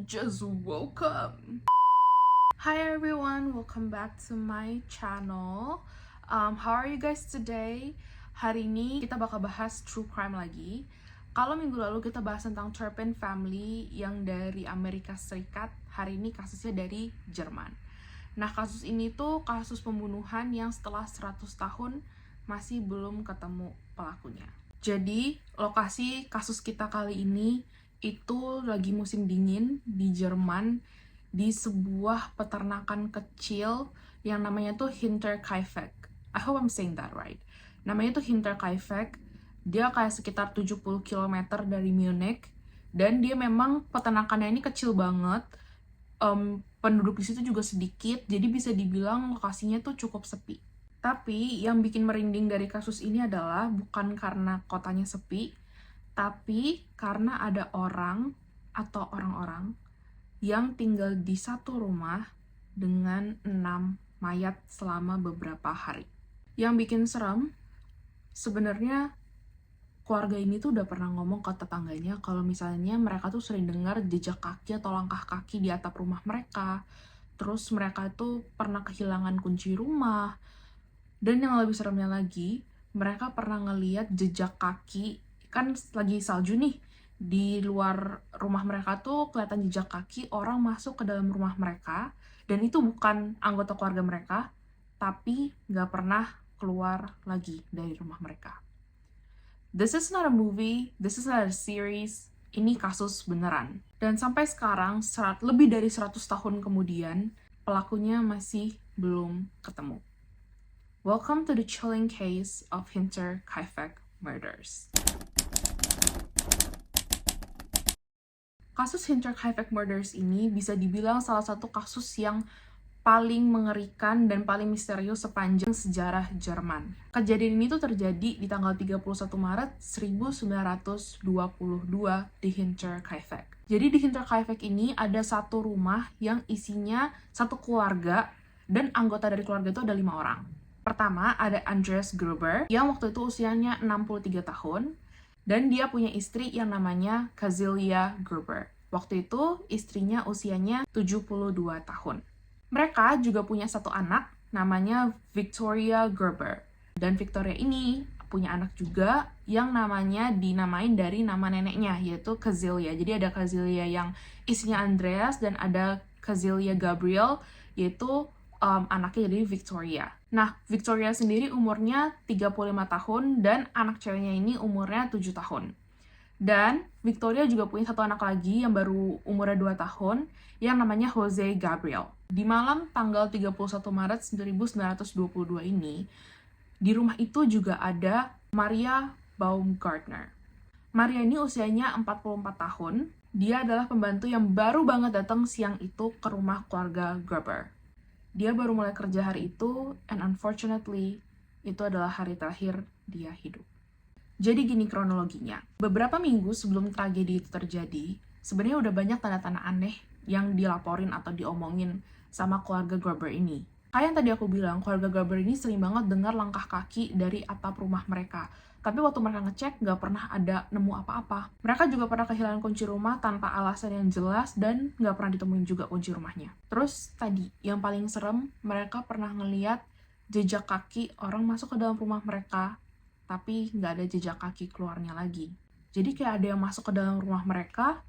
just woke up. Hi everyone, welcome back to my channel. How are you guys today? Hari ini kita bakal bahas true crime lagi. Kalau minggu lalu kita bahas tentang Turpin family yang dari Amerika Serikat, hari ini kasusnya dari Jerman. Nah, kasus ini tuh kasus pembunuhan yang setelah 100 tahun masih belum ketemu pelakunya. Jadi, lokasi kasus kita kali ini itu lagi musim dingin di Jerman, di sebuah peternakan kecil yang namanya tuh Hinterkaifeck. I hope I'm saying that right. Namanya tuh Hinterkaifeck. Dia kayak sekitar 70 km dari Munich, dan dia memang peternakannya ini kecil banget. Penduduk di situ juga sedikit, jadi bisa dibilang lokasinya tuh cukup sepi. Tapi yang bikin merinding dari kasus ini adalah bukan karena kotanya sepi, tapi karena ada orang atau orang-orang yang tinggal di satu rumah dengan 6 mayat selama beberapa hari. Yang bikin serem, sebenarnya keluarga ini tuh udah pernah ngomong ke tetangganya kalau misalnya mereka tuh sering dengar jejak kaki atau langkah kaki di atap rumah mereka. Terus mereka tuh pernah kehilangan kunci rumah. Dan yang lebih seremnya lagi, mereka pernah ngeliat jejak kaki, kan lagi salju nih, di luar rumah mereka tuh kelihatan jejak kaki orang masuk ke dalam rumah mereka, dan itu bukan anggota keluarga mereka, tapi nggak pernah keluar lagi dari rumah mereka. This is not a movie, this is not a series, ini kasus beneran. Dan sampai sekarang, lebih dari 100 tahun kemudian, pelakunya masih belum ketemu. Welcome to the chilling case of Hinterkaifeck murders. Kasus Hinterkaifeck murders ini bisa dibilang salah satu kasus yang paling mengerikan dan paling misterius sepanjang sejarah Jerman. Kejadian ini tuh terjadi di tanggal 31 Maret 1922 di Hinterkaifeck. Jadi di Hinterkaifeck ini ada satu rumah yang isinya satu keluarga, dan anggota dari keluarga itu ada 5 orang. Pertama, ada Andreas Gruber, yang waktu itu usianya 63 tahun, dan dia punya istri yang namanya Cazilia Gruber. Waktu itu, istrinya usianya 72 tahun. Mereka juga punya satu anak, namanya Victoria Gruber. Dan Victoria ini punya anak juga yang namanya dinamain dari nama neneknya, yaitu Cazilia. Jadi ada Cazilia yang istrinya Andreas, dan ada Cazilia Gabriel, yaitu anaknya jadi Victoria. Nah, Victoria sendiri umurnya 35 tahun, dan anak ceweknya ini umurnya 7 tahun. Dan Victoria juga punya satu anak lagi yang baru umurnya 2 tahun, yang namanya Jose Gabriel. Di malam tanggal 31 Maret 1922 ini, di rumah itu juga ada Maria Baumgartner. Maria ini usianya 44 tahun. Dia adalah pembantu yang baru banget datang siang itu ke rumah keluarga Gruber. Dia baru mulai kerja hari itu, and unfortunately, itu adalah hari terakhir dia hidup. Jadi gini kronologinya. Beberapa minggu sebelum tragedi itu terjadi, sebenarnya udah banyak tanda-tanda aneh yang dilaporin atau diomongin sama keluarga Gruber ini. Kayak yang tadi aku bilang, keluarga Gruber ini sering banget dengar langkah kaki dari atap rumah mereka. Tapi waktu mereka ngecek, nggak pernah ada nemu apa-apa. Mereka juga pernah kehilangan kunci rumah tanpa alasan yang jelas, dan nggak pernah ditemuin juga kunci rumahnya. Terus tadi, yang paling serem, mereka pernah ngeliat jejak kaki orang masuk ke dalam rumah mereka, tapi nggak ada jejak kaki keluarnya lagi. Jadi kayak ada yang masuk ke dalam rumah mereka,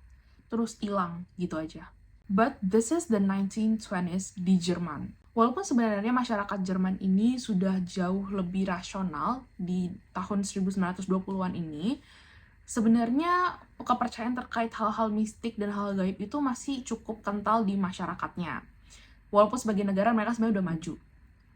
terus hilang gitu aja. But this is the 1920s di Jerman. Walaupun sebenarnya masyarakat Jerman ini sudah jauh lebih rasional di tahun 1920-an ini, sebenarnya kepercayaan terkait hal-hal mistik dan hal gaib itu masih cukup kental di masyarakatnya. Walaupun sebagai negara mereka sebenarnya udah maju.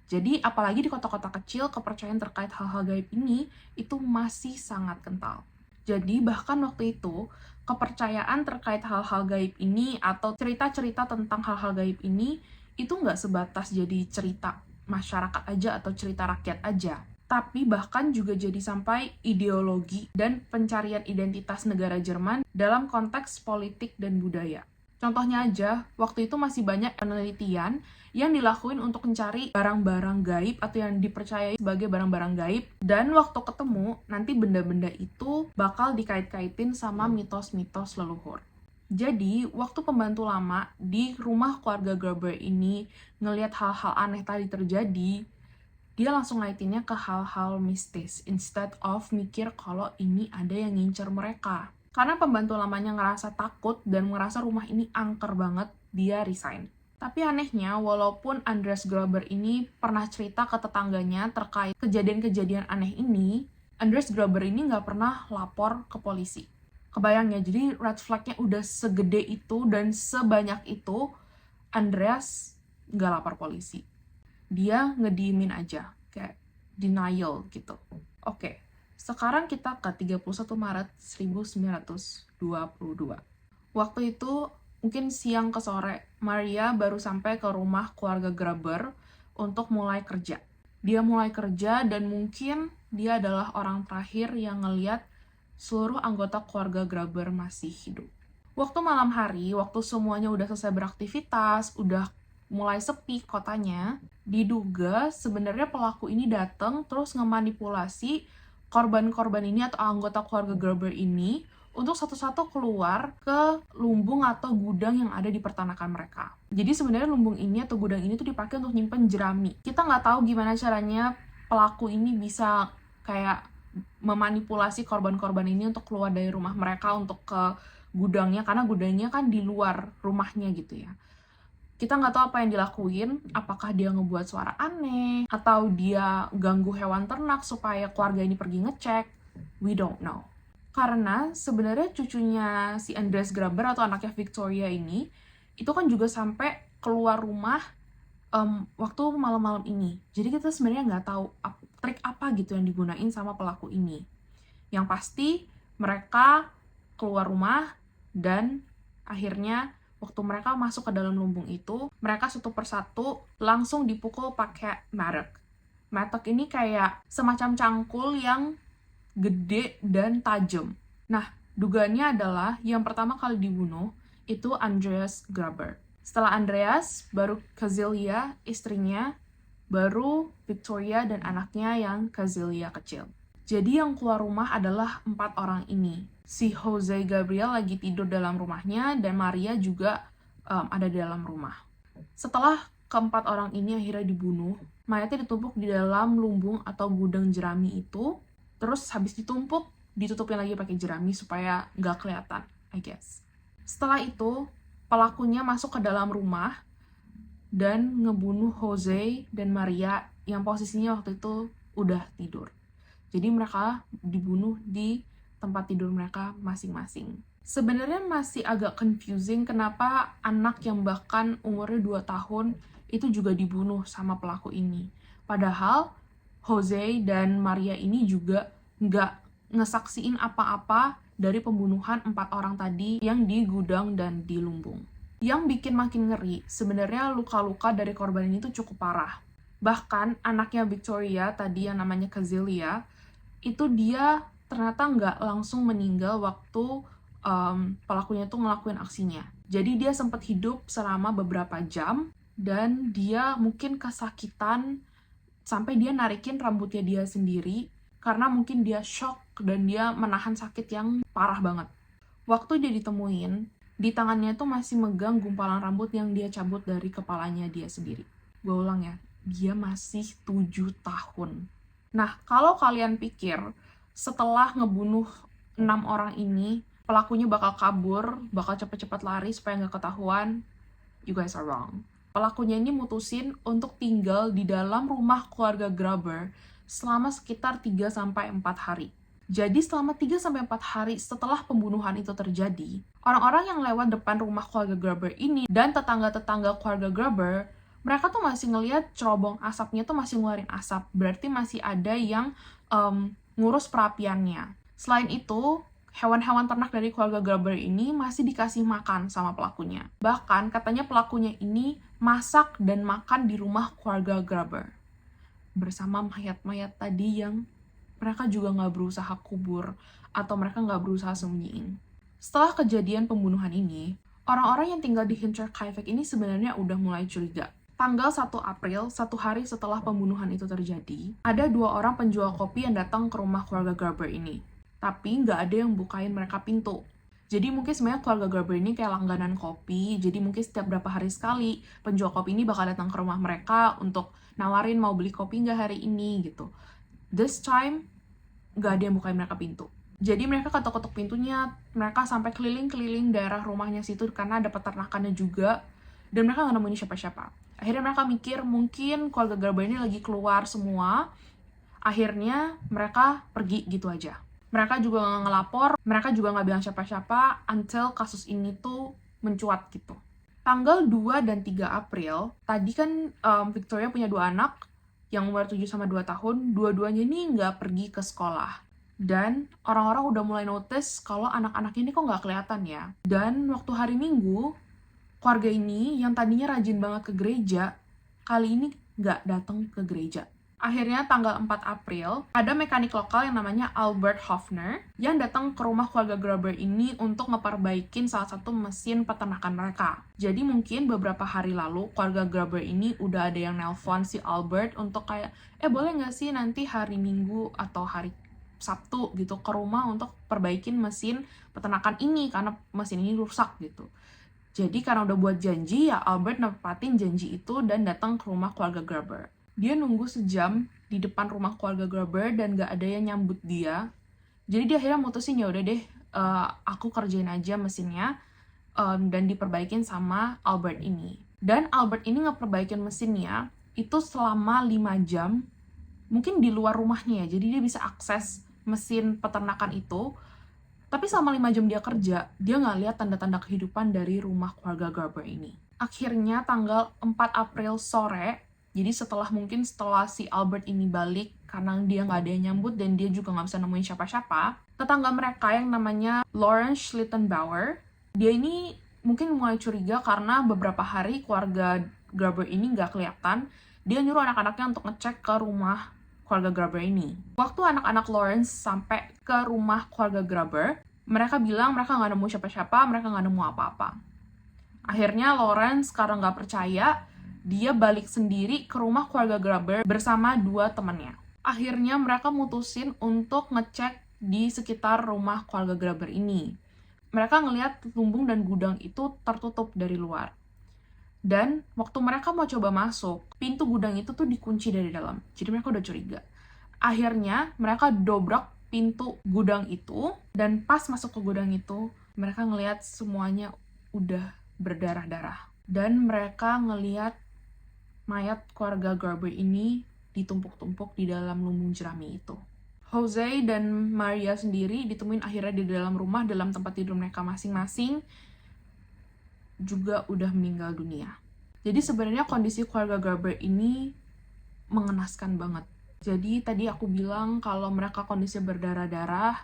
Jadi apalagi di kota-kota kecil, kepercayaan terkait hal-hal gaib ini itu masih sangat kental. Jadi bahkan waktu itu, kepercayaan terkait hal-hal gaib ini atau cerita-cerita tentang hal-hal gaib ini itu nggak sebatas jadi cerita masyarakat aja atau cerita rakyat aja, tapi bahkan juga jadi sampai ideologi dan pencarian identitas negara Jerman dalam konteks politik dan budaya. Contohnya aja, waktu itu masih banyak penelitian yang dilakuin untuk mencari barang-barang gaib atau yang dipercayai sebagai barang-barang gaib, dan waktu ketemu, nanti benda-benda itu bakal dikait-kaitin sama mitos-mitos leluhur. Jadi, waktu pembantu lama di rumah keluarga Gerber ini ngelihat hal-hal aneh tadi terjadi, dia langsung ngaitinnya ke hal-hal mistis, instead of mikir kalau ini ada yang ngincer mereka. Karena pembantu lamanya ngerasa takut dan ngerasa rumah ini angker banget, dia resign. Tapi anehnya, walaupun Andreas Gruber ini pernah cerita ke tetangganya terkait kejadian-kejadian aneh ini, Andreas Gruber ini nggak pernah lapor ke polisi. Kebayang ya, jadi red flag-nya udah segede itu dan sebanyak itu, Andreas nggak lapor polisi. Dia ngediemin aja, kayak denial gitu. Oke, sekarang kita ke 31 Maret 1922. Waktu itu, mungkin siang ke sore, Maria baru sampai ke rumah keluarga Gruber untuk mulai kerja. Dia mulai kerja dan mungkin dia adalah orang terakhir yang ngeliat seluruh anggota keluarga Gruber masih hidup. Waktu malam hari, waktu semuanya udah selesai beraktivitas, udah mulai sepi kotanya, diduga sebenarnya pelaku ini datang terus ngemanipulasi korban-korban ini atau anggota keluarga Gruber ini untuk satu-satu keluar ke lumbung atau gudang yang ada di peternakan mereka. Jadi sebenarnya lumbung ini atau gudang ini tuh dipakai untuk nyimpen jerami. Kita nggak tahu gimana caranya pelaku ini bisa kayak memanipulasi korban-korban ini untuk keluar dari rumah mereka untuk ke gudangnya, karena gudangnya kan di luar rumahnya gitu ya. Kita nggak tahu apa yang dilakuin, apakah dia ngebuat suara aneh, atau dia ganggu hewan ternak supaya keluarga ini pergi ngecek, we don't know. Karena sebenarnya cucunya si Andreas Gruber atau anaknya Victoria ini, itu kan juga sampai keluar rumah waktu malam-malam ini. Jadi kita sebenarnya nggak tahu trik apa gitu yang digunain sama pelaku ini. Yang pasti mereka keluar rumah dan akhirnya waktu mereka masuk ke dalam lumbung itu, mereka satu persatu langsung dipukul pakai mattock. Mattock ini kayak semacam cangkul yang gede dan tajam. Nah, dugaannya adalah yang pertama kali dibunuh itu Andreas Gruber. Setelah Andreas, baru Kazilia, istrinya, baru Victoria dan anaknya yang Kazilia kecil. Jadi yang keluar rumah adalah 4 orang ini. Si Jose Gabriel lagi tidur dalam rumahnya dan Maria juga ada di dalam rumah. Setelah keempat orang ini akhirnya dibunuh, mayatnya ditumpuk di dalam lumbung atau gudang jerami itu. Terus habis ditumpuk, ditutupin lagi pakai jerami supaya nggak kelihatan, I guess. Setelah itu, pelakunya masuk ke dalam rumah dan ngebunuh Jose dan Maria yang posisinya waktu itu udah tidur. Jadi mereka dibunuh di tempat tidur mereka masing-masing. Sebenarnya masih agak confusing kenapa anak yang bahkan umurnya 2 tahun itu juga dibunuh sama pelaku ini. Padahal Jose dan Maria ini juga nggak ngesaksiin apa-apa dari pembunuhan 4 orang tadi yang di gudang dan di lumbung. Yang bikin makin ngeri, sebenarnya luka-luka dari korban ini tuh cukup parah. Bahkan anaknya Victoria, tadi yang namanya Kazilia, itu dia ternyata nggak langsung meninggal waktu pelakunya tuh ngelakuin aksinya. Jadi dia sempat hidup selama beberapa jam, dan dia mungkin kesakitan sampai dia narikin rambutnya dia sendiri, karena mungkin dia shock dan dia menahan sakit yang parah banget. Waktu dia ditemuin, di tangannya tuh masih megang gumpalan rambut yang dia cabut dari kepalanya dia sendiri. Gue ulang ya, dia masih 7 tahun. Nah, kalau kalian pikir setelah ngebunuh 6 orang ini, pelakunya bakal kabur, bakal cepet-cepet lari supaya nggak ketahuan, you guys are wrong. Pelakunya ini mutusin untuk tinggal di dalam rumah keluarga Gruber selama sekitar 3-4 hari. Jadi selama 3-4 hari setelah pembunuhan itu terjadi, orang-orang yang lewat depan rumah keluarga Gruber ini dan tetangga-tetangga keluarga Gruber, mereka tuh masih ngelihat cerobong asapnya tuh masih ngeluarin asap. Berarti masih ada yang ngurus perapiannya. Selain itu, hewan-hewan ternak dari keluarga Gruber ini masih dikasih makan sama pelakunya. Bahkan katanya pelakunya ini masak dan makan di rumah keluarga Gruber bersama mayat-mayat tadi yang mereka juga nggak berusaha kubur atau mereka nggak berusaha sembunyiin. Setelah kejadian pembunuhan ini, orang-orang yang tinggal di Hinterkaifeck ini sebenarnya udah mulai curiga. Tanggal 1 April, 1 hari setelah pembunuhan itu terjadi, ada 2 orang penjual kopi yang datang ke rumah keluarga Gruber ini. Tapi nggak ada yang bukain mereka pintu. Jadi mungkin sebenarnya keluarga Gerber ini kayak langganan kopi, jadi mungkin setiap berapa hari sekali penjual kopi ini bakal datang ke rumah mereka untuk nawarin mau beli kopi nggak hari ini gitu. This time, nggak ada yang bukain mereka pintu. Jadi mereka ketok-ketok pintunya, mereka sampai keliling-keliling daerah rumahnya situ karena ada peternakannya juga, dan mereka nggak nemuin siapa-siapa. Akhirnya mereka mikir mungkin keluarga Gerber ini lagi keluar semua, akhirnya mereka pergi gitu aja. Mereka juga nggak ngelapor, mereka juga nggak bilang siapa-siapa until kasus ini tuh mencuat gitu. Tanggal 2 dan 3 April, tadi kan Victoria punya 2 anak, yang umur 7 sama 2 tahun, dua-duanya nih nggak pergi ke sekolah. Dan orang-orang udah mulai notice kalau anak-anaknya ini kok nggak kelihatan ya. Dan waktu hari Minggu, keluarga ini yang tadinya rajin banget ke gereja, kali ini nggak datang ke gereja. Akhirnya tanggal 4 April, ada mekanik lokal yang namanya Albert Hofner yang datang ke rumah keluarga Gerber ini untuk ngeperbaikin salah satu mesin peternakan mereka. Jadi mungkin beberapa hari lalu, keluarga Gerber ini udah ada yang nelpon si Albert untuk kayak, boleh nggak sih nanti hari Minggu atau hari Sabtu gitu ke rumah untuk perbaikin mesin peternakan ini karena mesin ini rusak gitu. Jadi karena udah buat janji, ya Albert nepatin janji itu dan datang ke rumah keluarga Gerber. Dia nunggu sejam di depan rumah keluarga Gerber dan gak ada yang nyambut dia. Jadi dia akhirnya mutusin, ya udah deh, aku kerjain aja mesinnya dan diperbaikin sama Albert ini. Dan Albert ini ngeperbaikin mesinnya itu selama 5 jam, mungkin di luar rumahnya ya, jadi dia bisa akses mesin peternakan itu. Tapi selama 5 jam dia kerja, dia nggak lihat tanda-tanda kehidupan dari rumah keluarga Gerber ini. Akhirnya tanggal 4 April sore, jadi setelah si Albert ini balik, karena dia nggak ada yang nyambut dan dia juga nggak bisa nemuin siapa-siapa, tetangga mereka yang namanya Lawrence Schlittenbauer, dia ini mungkin mulai curiga karena beberapa hari keluarga Gerber ini nggak kelihatan. Dia nyuruh anak-anaknya untuk ngecek ke rumah keluarga Gerber ini. Waktu anak-anak Lawrence sampai ke rumah keluarga Gerber, mereka bilang mereka nggak nemu siapa-siapa, mereka nggak nemu apa-apa. Akhirnya Lawrence karena nggak percaya, dia balik sendiri ke rumah keluarga Gerber bersama 2 temannya. Akhirnya mereka mutusin untuk ngecek di sekitar rumah keluarga Gerber ini. Mereka ngelihat lumbung dan gudang itu tertutup dari luar. Dan waktu mereka mau coba masuk, pintu gudang itu tuh dikunci dari dalam. Jadi mereka udah curiga. Akhirnya mereka dobrak pintu gudang itu, dan pas masuk ke gudang itu, mereka ngelihat semuanya udah berdarah-darah. Dan mereka ngelihat mayat keluarga Gerber ini ditumpuk-tumpuk di dalam lumbung jerami itu. Jose dan Maria sendiri ditemuin akhirnya di dalam rumah, dalam tempat tidur mereka masing-masing, juga udah meninggal dunia. Jadi sebenarnya kondisi keluarga Gerber ini mengenaskan banget. Jadi tadi aku bilang kalau mereka kondisi berdarah-darah,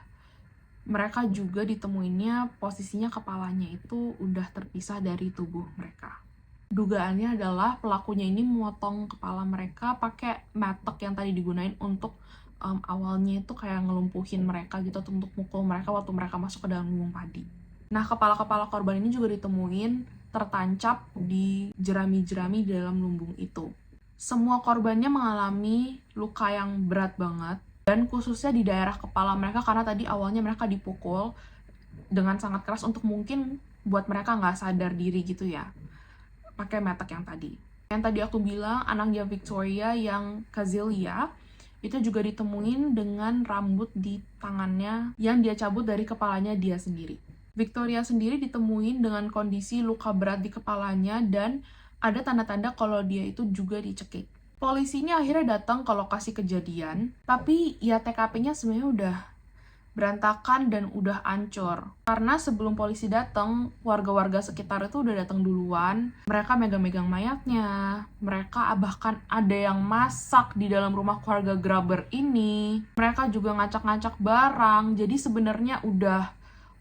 mereka juga ditemuinnya posisinya kepalanya itu udah terpisah dari tubuh mereka. Dugaannya adalah pelakunya ini memotong kepala mereka pakai matok yang tadi digunain untuk awalnya itu kayak ngelumpuhin mereka gitu, untuk mukul mereka waktu mereka masuk ke dalam lumbung padi. Nah, kepala-kepala korban ini juga ditemuin tertancap di jerami-jerami di dalam lumbung itu. Semua korbannya mengalami luka yang berat banget, dan khususnya di daerah kepala mereka karena tadi awalnya mereka dipukul dengan sangat keras untuk mungkin buat mereka nggak sadar diri gitu ya, pakai metek yang tadi. Yang tadi aku bilang, anaknya Victoria yang Kazilia, itu juga ditemuin dengan rambut di tangannya yang dia cabut dari kepalanya dia sendiri. Victoria sendiri ditemuin dengan kondisi luka berat di kepalanya dan ada tanda-tanda kalau dia itu juga dicekik. Polisi ini akhirnya datang ke lokasi kejadian, tapi ya TKP-nya sebenarnya udah berantakan dan udah ancur. Karena sebelum polisi datang, warga-warga sekitar itu udah datang duluan. Mereka megang-megang mayatnya. Mereka bahkan ada yang masak di dalam rumah keluarga Gerber ini. Mereka juga ngacak-ngacak barang. Jadi sebenarnya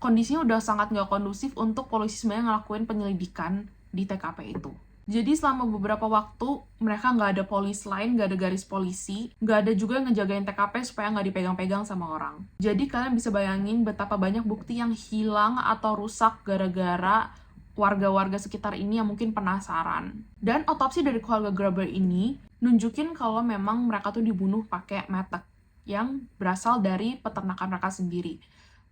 kondisinya udah sangat nggak kondusif untuk polisi sebenarnya ngelakuin penyelidikan di TKP itu. Jadi selama beberapa waktu, mereka nggak ada polis lain, nggak ada garis polisi, nggak ada juga yang ngejagain TKP supaya nggak dipegang-pegang sama orang. Jadi kalian bisa bayangin betapa banyak bukti yang hilang atau rusak gara-gara warga-warga sekitar ini yang mungkin penasaran. Dan otopsi dari keluarga Gerber ini nunjukin kalau memang mereka tuh dibunuh pakai metek yang berasal dari peternakan mereka sendiri.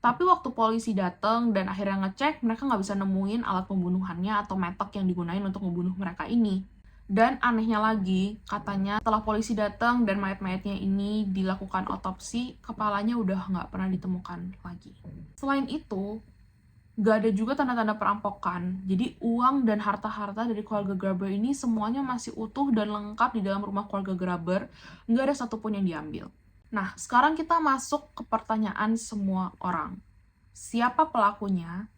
Tapi waktu polisi datang dan akhirnya ngecek, mereka nggak bisa nemuin alat pembunuhannya atau metok yang digunain untuk membunuh mereka ini. Dan anehnya lagi, katanya setelah polisi datang dan mayat-mayatnya ini dilakukan otopsi, kepalanya udah nggak pernah ditemukan lagi. Selain itu, nggak ada juga tanda-tanda perampokan. Jadi uang dan harta-harta dari keluarga Graber ini semuanya masih utuh dan lengkap di dalam rumah keluarga Graber. Nggak ada satupun yang diambil. Nah, sekarang kita masuk ke pertanyaan semua orang. Siapa pelakunya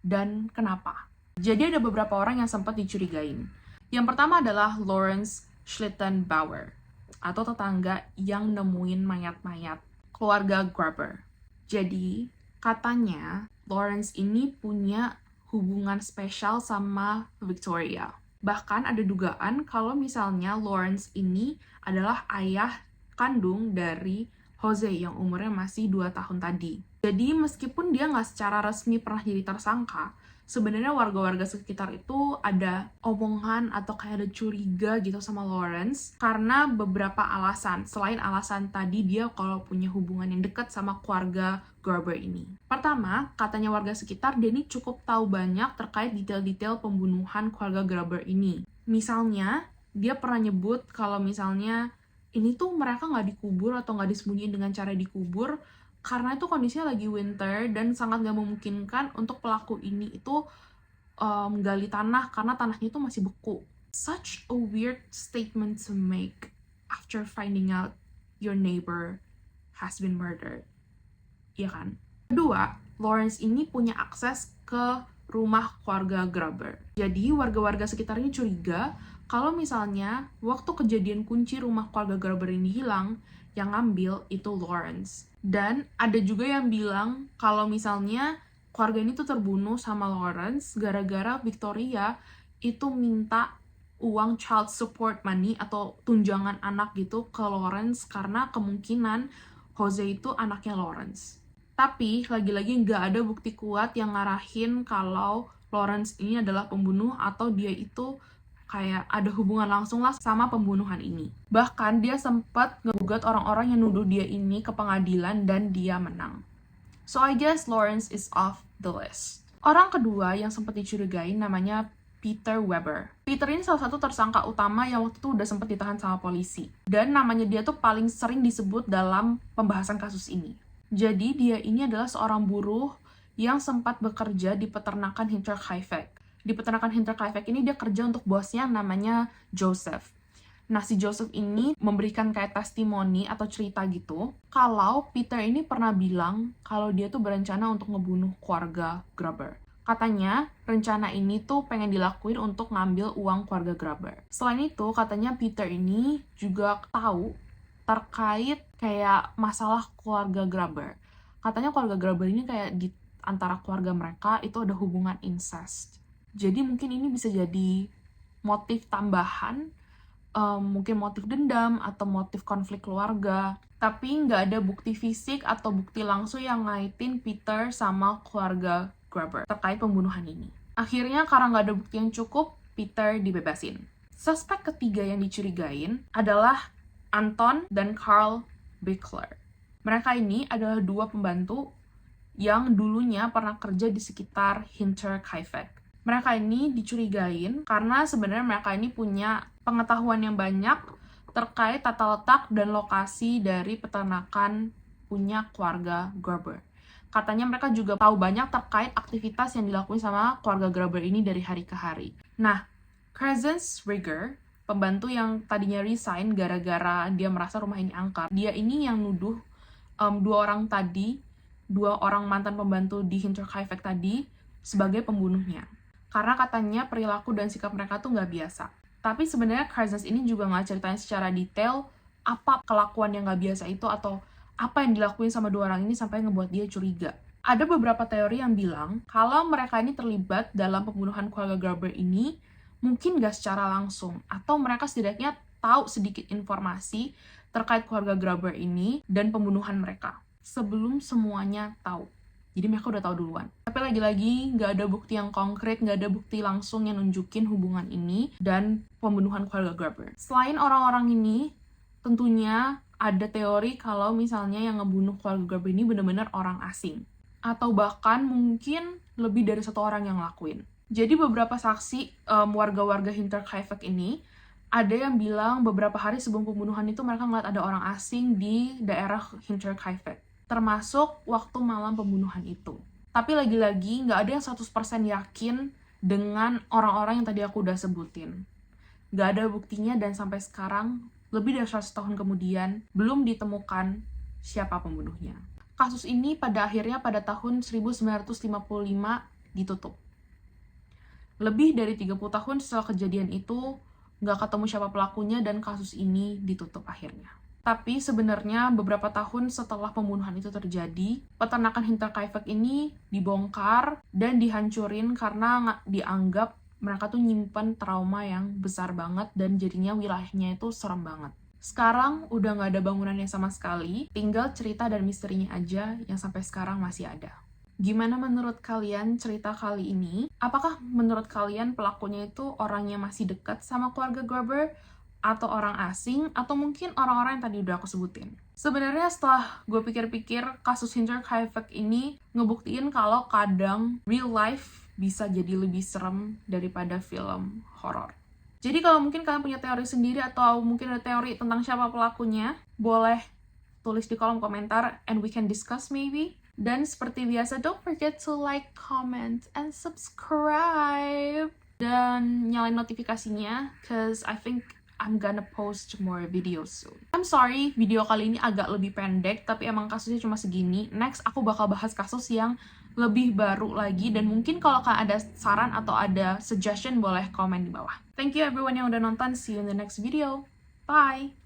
dan kenapa? Jadi ada beberapa orang yang sempat dicurigain. Yang pertama adalah Lawrence Schlittenbauer, atau tetangga yang nemuin mayat-mayat keluarga Graber. Jadi, katanya Lawrence ini punya hubungan spesial sama Victoria. Bahkan ada dugaan kalau misalnya Lawrence ini adalah ayah kandung dari Jose yang umurnya masih 2 tahun tadi. Jadi meskipun dia nggak secara resmi pernah jadi tersangka, sebenarnya warga-warga sekitar itu ada omongan atau kayak ada curiga gitu sama Lawrence karena beberapa alasan. Selain alasan tadi dia kalau punya hubungan yang dekat sama keluarga Graber ini. Pertama, katanya warga sekitar dia ini cukup tahu banyak terkait detail-detail pembunuhan keluarga Graber ini. Misalnya, dia pernah nyebut kalau misalnya ini tuh mereka nggak dikubur atau nggak disembunyiin dengan cara dikubur karena itu kondisinya lagi winter dan sangat nggak memungkinkan untuk pelaku ini itu menggali tanah karena tanahnya itu masih beku. Such a weird statement to make after finding out your neighbor has been murdered. Iya kan? Kedua, Lawrence ini punya akses ke rumah keluarga Graber. Jadi warga-warga sekitarnya curiga kalau misalnya waktu kejadian kunci rumah keluarga Graber ini hilang, yang ngambil itu Lawrence. Dan ada juga yang bilang kalau misalnya keluarga ini tuh terbunuh sama Lawrence gara-gara Victoria itu minta uang child support money atau tunjangan anak gitu ke Lawrence karena kemungkinan Jose itu anaknya Lawrence. Tapi lagi-lagi nggak ada bukti kuat yang ngarahin kalau Lawrence ini adalah pembunuh atau dia itu kayak ada hubungan langsung lah sama pembunuhan ini. Bahkan dia sempat ngegugat orang-orang yang nuduh dia ini ke pengadilan dan dia menang. So I guess Lawrence is off the list. Orang kedua yang sempat dicurigain namanya Peter Weber. Peter ini salah satu tersangka utama yang waktu itu udah sempat ditahan sama polisi. Dan namanya dia tuh paling sering disebut dalam pembahasan kasus ini. Jadi dia ini adalah seorang buruh yang sempat bekerja di peternakan Hinterkaifeck. Di peternakan Hinterkaifeck ini dia kerja untuk bosnya namanya Joseph. Nah, si Joseph ini memberikan kayak testimoni atau cerita gitu kalau Peter ini pernah bilang kalau dia tuh berencana untuk ngebunuh keluarga Graber. Katanya rencana ini tuh pengen dilakuin untuk ngambil uang keluarga Graber. Selain itu, katanya Peter ini juga tahu terkait kayak masalah keluarga Graber. Katanya keluarga Graber ini kayak di antara keluarga mereka itu ada hubungan incest. Jadi mungkin ini bisa jadi motif tambahan, mungkin motif dendam atau motif konflik keluarga. Tapi nggak ada bukti fisik atau bukti langsung yang ngaitin Peter sama keluarga Graber terkait pembunuhan ini. Akhirnya karena nggak ada bukti yang cukup, Peter dibebasin. Suspek ketiga yang dicurigain adalah Anton dan Carl Bickler. Mereka ini adalah dua pembantu yang dulunya pernah kerja di sekitar Hinterkaifeck. Mereka ini dicurigain karena sebenarnya mereka ini punya pengetahuan yang banyak terkait tata letak dan lokasi dari peternakan punya keluarga Graber. Katanya mereka juga tahu banyak terkait aktivitas yang dilakukan sama keluarga Graber ini dari hari ke hari. Nah, Crescens Rigger, pembantu yang tadinya resign gara-gara dia merasa rumah ini angker, dia ini yang nuduh dua orang mantan pembantu di Hinterkaifeck tadi sebagai pembunuhnya. Karena katanya perilaku dan sikap mereka tuh nggak biasa. Tapi sebenarnya Crescens ini juga nggak ceritain secara detail apa kelakuan yang nggak biasa itu atau apa yang dilakuin sama dua orang ini sampai ngebuat dia curiga. Ada beberapa teori yang bilang kalau mereka ini terlibat dalam pembunuhan keluarga Graber ini mungkin nggak secara langsung atau mereka setidaknya tahu sedikit informasi terkait keluarga Graber ini dan pembunuhan mereka sebelum semuanya tahu. Jadi mereka udah tahu duluan. Tapi lagi-lagi nggak ada bukti yang konkret, nggak ada bukti langsung yang nunjukin hubungan ini dan pembunuhan keluarga Graber. Selain orang-orang ini, tentunya ada teori kalau misalnya yang ngebunuh keluarga Graber ini benar-benar orang asing. atau bahkan mungkin lebih dari satu orang yang ngelakuin. Jadi beberapa saksi warga-warga Hinterkaifeck ini ada yang bilang beberapa hari sebelum pembunuhan itu mereka ngeliat ada orang asing di daerah Hinterkaifeck, termasuk waktu malam pembunuhan itu. Tapi lagi-lagi nggak ada yang 100% yakin dengan orang-orang yang tadi aku udah sebutin. Nggak ada buktinya dan sampai sekarang, lebih dari 100 tahun kemudian, belum ditemukan siapa pembunuhnya. Kasus ini pada akhirnya pada tahun 1955 ditutup. Lebih dari 30 tahun setelah kejadian itu, nggak ketemu siapa pelakunya dan kasus ini ditutup akhirnya. Tapi sebenarnya beberapa tahun setelah pembunuhan itu terjadi, peternakan Hinterkaifeck ini dibongkar dan dihancurin karena dianggap mereka tuh nyimpen trauma yang besar banget dan jadinya wilayahnya itu serem banget. Sekarang udah nggak ada bangunannya sama sekali, tinggal cerita dan misterinya aja yang sampai sekarang masih ada. Gimana menurut kalian cerita kali ini? Apakah menurut kalian pelakunya itu orangnya masih dekat sama keluarga Gruber? Atau orang asing, atau mungkin orang-orang yang tadi udah aku sebutin? Sebenarnya setelah gue pikir-pikir, kasus Hinterkaifeck ini ngebuktiin kalau kadang real life bisa jadi lebih serem daripada film horor. Jadi kalau mungkin kalian punya teori sendiri atau mungkin ada teori tentang siapa pelakunya, boleh tulis di kolom komentar and we can discuss maybe. Dan seperti biasa, don't forget to like, comment, and subscribe. Dan nyalain notifikasinya, cause I think I'm gonna post more videos soon. I'm sorry, video kali ini agak lebih pendek, tapi emang kasusnya cuma segini. Next, aku bakal bahas kasus yang lebih baru lagi, dan mungkin kalau kalian ada saran atau ada suggestion, boleh komen di bawah. Thank you everyone yang udah nonton, see you in the next video. Bye!